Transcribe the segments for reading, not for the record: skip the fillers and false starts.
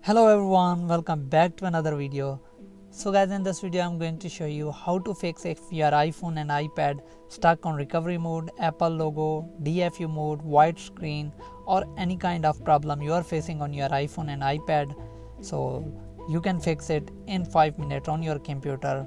Hello everyone, welcome back to another video. So guys, in this video I'm going to show you how to fix if your iPhone and iPad stuck on recovery mode, Apple logo, DFU mode, white screen, or any kind of problem you are facing on your iPhone and iPad. So you can fix it in 5 minutes on your computer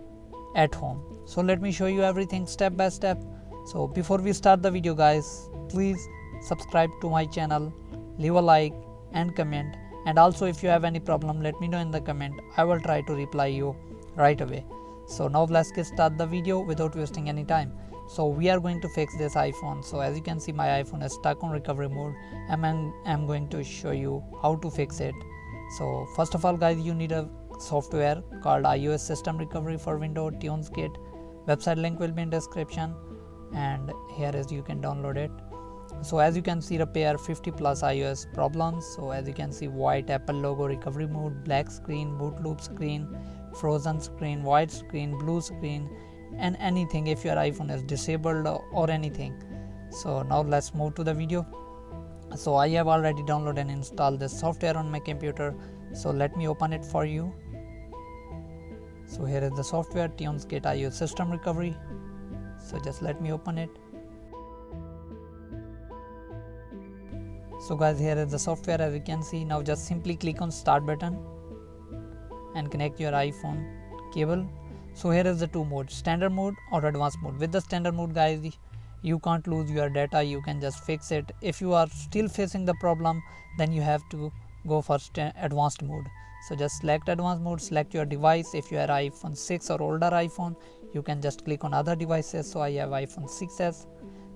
at home. So let me show you everything step by step. So before we start the video guys, please subscribe to my channel, leave a like and comment. And also if you have any problem, let me know in the comment. I will try to reply you right away. So now let's get start the video without wasting any time. So we are going to fix this iPhone. So as you can see, my iPhone is stuck on recovery mode and I'm going to show you how to fix it. So first of all guys, you need a software called iOS System Recovery for Windows TunesKit. Website link will be in description, and here is you can download it. So as you can see, repair 50 plus iOS problems. So as you can see, white Apple logo, recovery mode, black screen, boot loop screen, frozen screen, white screen, blue screen, and anything if your iPhone is disabled or anything. So now let's move to the video. So I have already downloaded and installed this software on my computer. So let me open it for you. So here is the software, TunesKit iOS System Recovery. So just let me open it. So guys, here is the software as you can see. Now just simply click on start button and connect your iPhone cable. So here is the two modes, standard mode or advanced mode. With the standard mode guys, you can't lose your data, you can just fix it. If you are still facing the problem, then you have to go for advanced mode. So just select advanced mode, select your device. If you have iPhone 6 or older iPhone, you can just click on other devices. So I have iPhone 6s.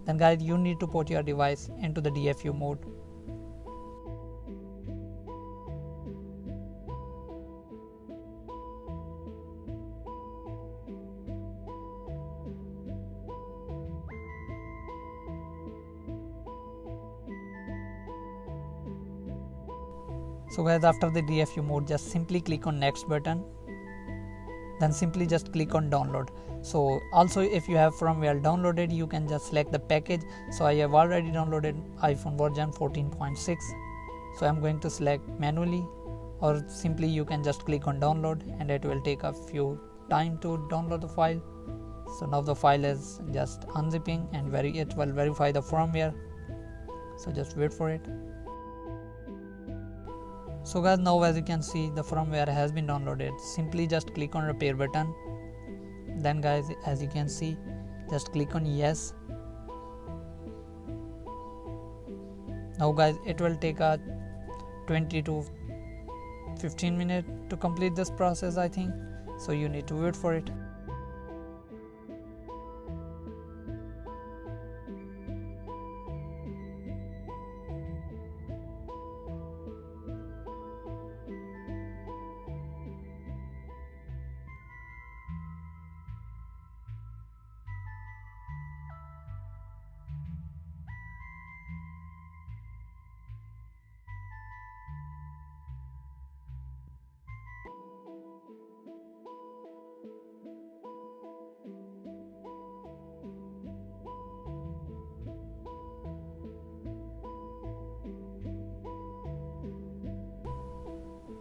Then guys, you need to put your device into the DFU mode. So guys, after the DFU mode, just simply click on next button, then simply just click on download. So also if you have firmware downloaded, you can just select the package. So I have already downloaded iPhone version 14.6. so I'm going to select manually, or simply you can just click on download and it will take a few time to download the file. So now the file is just unzipping and it will verify the firmware. So just wait for it. So guys, now as you can see, the firmware has been downloaded. Simply just click on repair button. Then guys, as you can see, just click on yes. Now guys, it will take a 20 to 15 minutes to complete this process, I think. So you need to wait for it.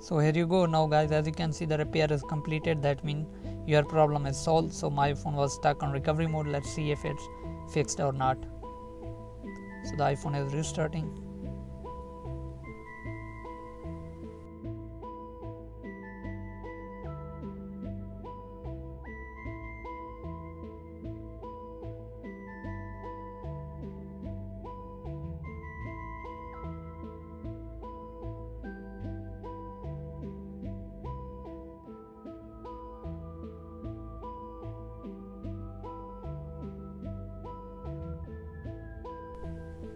So here you go. Now guys, as you can see, the repair is completed. That means your problem is solved. So my phone was stuck on recovery mode. Let's see if it's fixed or not. So the iPhone is restarting.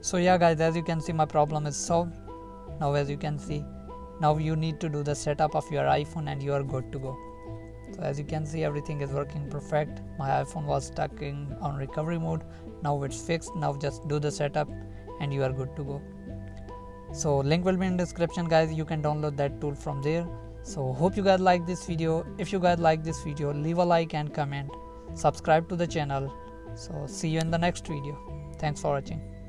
So yeah guys, as you can see, my problem is solved. Now as you can see, now you need to do the setup of your iPhone and you are good to go. So as you can see, everything is working perfect. My iPhone was stuck on recovery mode. Now it's fixed. Now just do the setup and you are good to go. So link will be in description guys. You can download that tool from there. So hope you guys like this video. If you guys like this video, leave a like and comment. Subscribe to the channel. So see you in the next video. Thanks for watching.